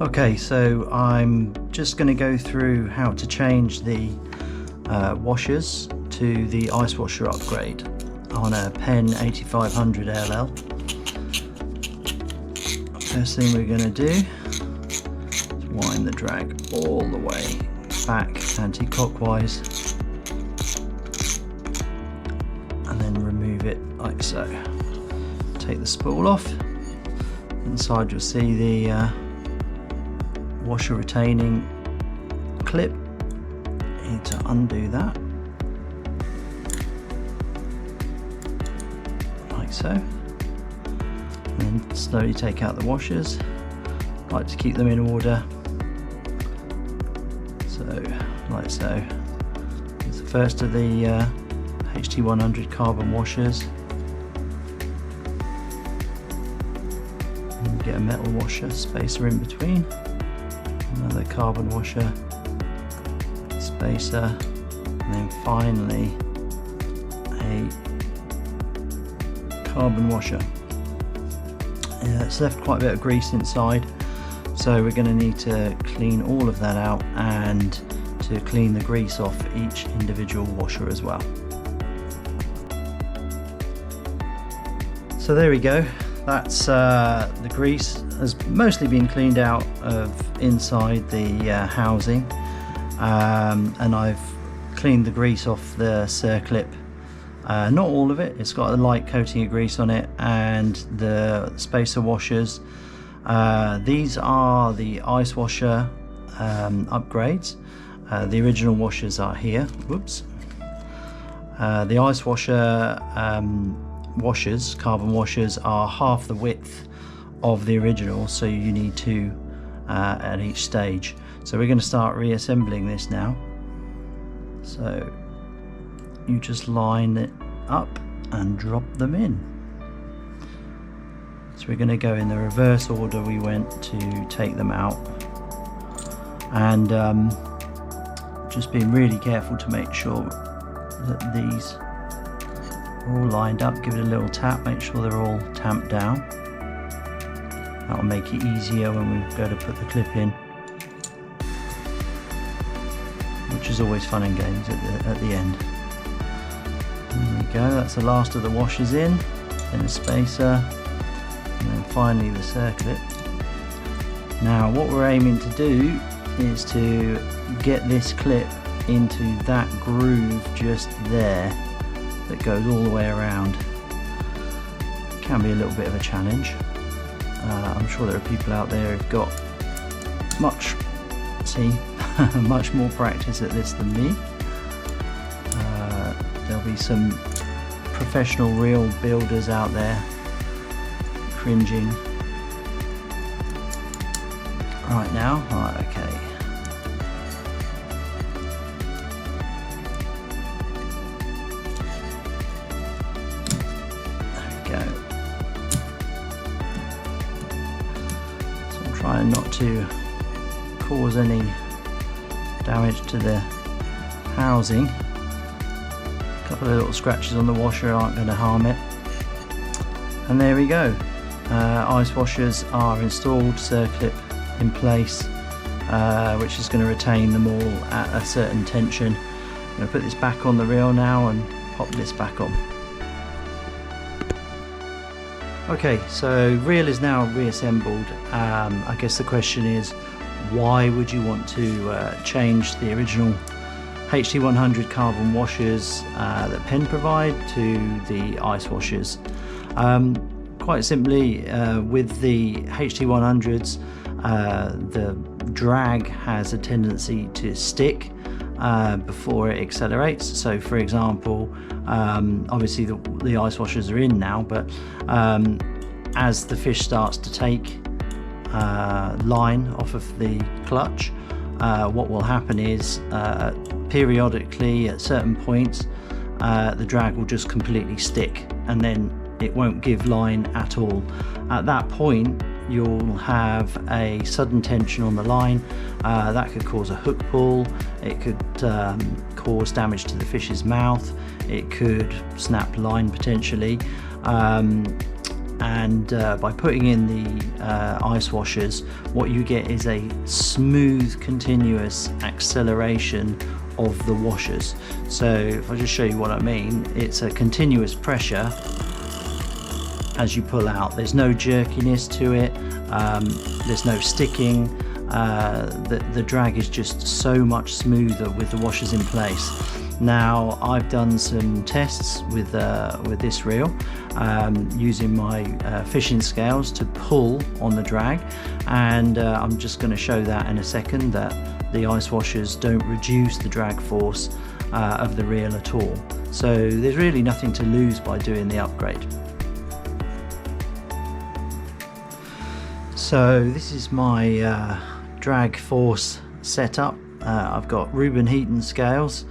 Okay, so I'm just going to go through how to change the washers to the Icewasher upgrade on a Penn 8500ll. First thing we're going to do is wind the drag all the way back anti-clockwise and then remove it like so. Take the spool off. Inside you'll see the washer retaining clip. You need to undo that like so, and then slowly take out the washers. I like to keep them in order, so like so. It's the first of the HT100 Carbon washers. And get a metal washer spacer in between, another carbon washer spacer, and then finally a carbon washer. It's left quite a bit of grease inside, so we're going to need to clean all of that out and to clean the grease off each individual washer as well. So there we go. That's the grease has mostly been cleaned out of inside the housing, and I've cleaned the grease off the circlip. Not all of it, it's got a light coating of grease on it, and the spacer washers. These are the Icewasher upgrades. The original washers are here. Whoops. The Icewasher washers, carbon washers, are half the width of the original, so you need two at each stage. So we're going to start reassembling this now. So you just line it up and drop them in. So we're going to go in the reverse order we went to take them out, and just being really careful to make sure that these are all lined up. Give it a little tap, make sure they're all tamped down. That will make it easier when we go to put the clip in, which is always fun and games at the end. There we go, that's the last of the washers in, then the spacer, and then finally the circlip. Now what we're aiming to do is to get this clip into that groove just there that goes all the way around. It can be a little bit of a challenge. I'm sure there are people out there who've got much more practice at this than me. There'll be some professional reel builders out there cringing right now. Right, okay. There we go. So I'm trying not to cause any damage to the housing. A couple of little scratches on the washer aren't going to harm it. And there we go. Icewashers are installed, circlip in place, which is going to retain them all at a certain tension. I'm going to put this back on the reel now and pop this back on. Okay, so reel is now reassembled. I guess the question is, why would you want to change the original HT100 Carbon washers that Penn provide to the Icewashers? Quite simply, with the HT100s, the drag has a tendency to stick before it accelerates. So for example, obviously the Icewashers are in now, but as the fish starts to take line off of the clutch, what will happen is periodically at certain points the drag will just completely stick, and then it won't give line at all. At that point you'll have a sudden tension on the line that could cause a hook pull, it could cause damage to the fish's mouth, it could snap line potentially. and by putting in the ice washers, what you get is a smooth continuous acceleration of the washers. So if I just show you what I mean, it's a continuous pressure as you pull out. There's no jerkiness to it, there's no sticking. The drag is just so much smoother with the washers in place. Now, I've done some tests with this reel using my fishing scales to pull on the drag, and I'm just going to show that in a second, that the ice washers don't reduce the drag force of the reel at all. So there's really nothing to lose by doing the upgrade. So this is my drag force setup. I've got Reuben Heaton scales.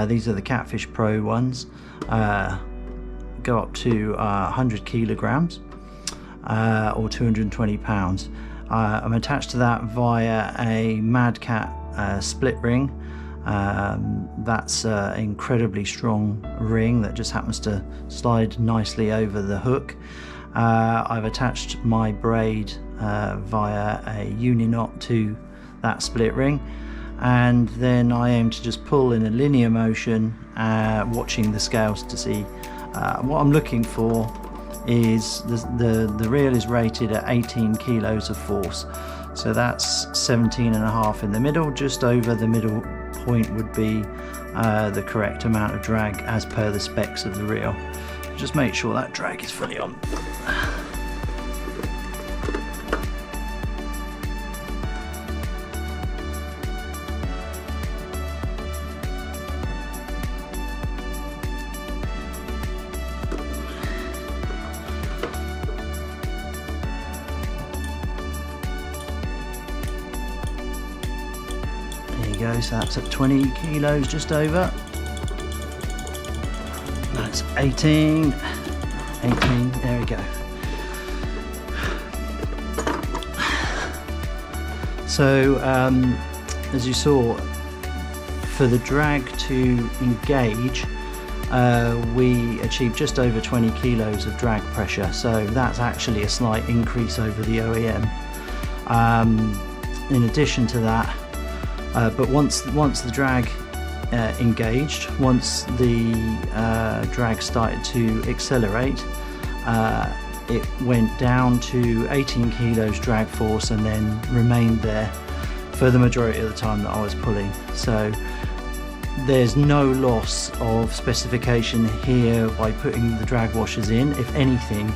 These are the Catfish Pro ones. Go up to 100 kilograms or 220 pounds. I'm attached to that via a Mad Cat split ring. That's an incredibly strong ring that just happens to slide nicely over the hook. I've attached my braid via a uni knot to that split ring, and then I aim to just pull in a linear motion, watching the scales to see what I'm looking for. Is the reel is rated at 18 kilos of force, so that's 17.5 in the middle. Just over the middle point would be the correct amount of drag as per the specs of the reel. Just make sure that drag is fully on. Go, so that's at 20 kilos, just over. That's 18, there we go. So as you saw, for the drag to engage, we achieved just over 20 kilos of drag pressure, so that's actually a slight increase over the OEM. In addition to that, but once the drag engaged, once the drag started to accelerate, it went down to 18 kilos drag force and then remained there for the majority of the time that I was pulling. So there's no loss of specification here by putting the drag washers in. If anything,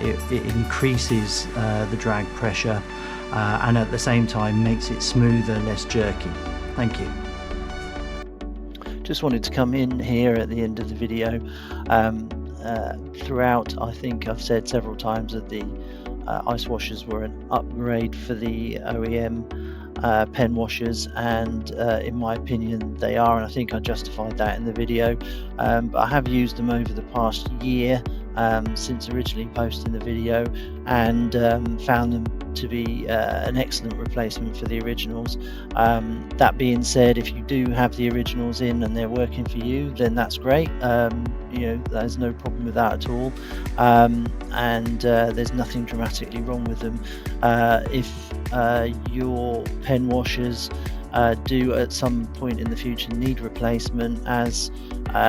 it increases the drag pressure, and at the same time makes it smoother, less jerky. Thank you. Just wanted to come in here at the end of the video. Throughout, I think I've said several times that the ice washers were an upgrade for the OEM Penn washers, and in my opinion they are, and I think I justified that in the video. But I have used them over the past year since originally posting the video, and found them to be an excellent replacement for the originals. That being said, if you do have the originals in and they're working for you, then that's great. You know, there's no problem with that at all, and there's nothing dramatically wrong with them. If your Penn washers do at some point in the future need replacement, as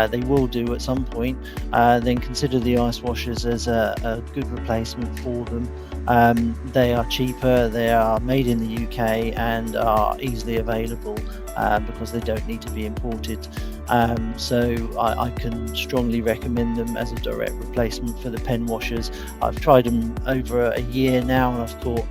they will do at some point, then consider the ice washers as a good replacement for them. They are cheaper, they are made in the UK, and are easily available because they don't need to be imported. So I can strongly recommend them as a direct replacement for the Penn washers. I've tried them over a year now, and I've caught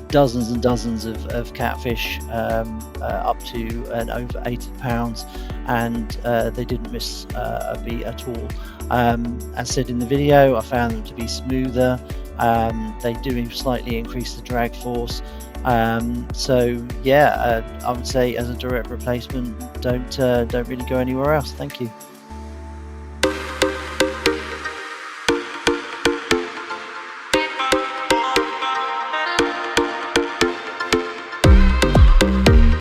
dozens and dozens of catfish, up to and over 80 pounds, and they didn't miss a beat at all. As said in the video, I found them to be smoother. They do slightly increase the drag force. So yeah, I would say as a direct replacement, don't really go anywhere else. Thank you.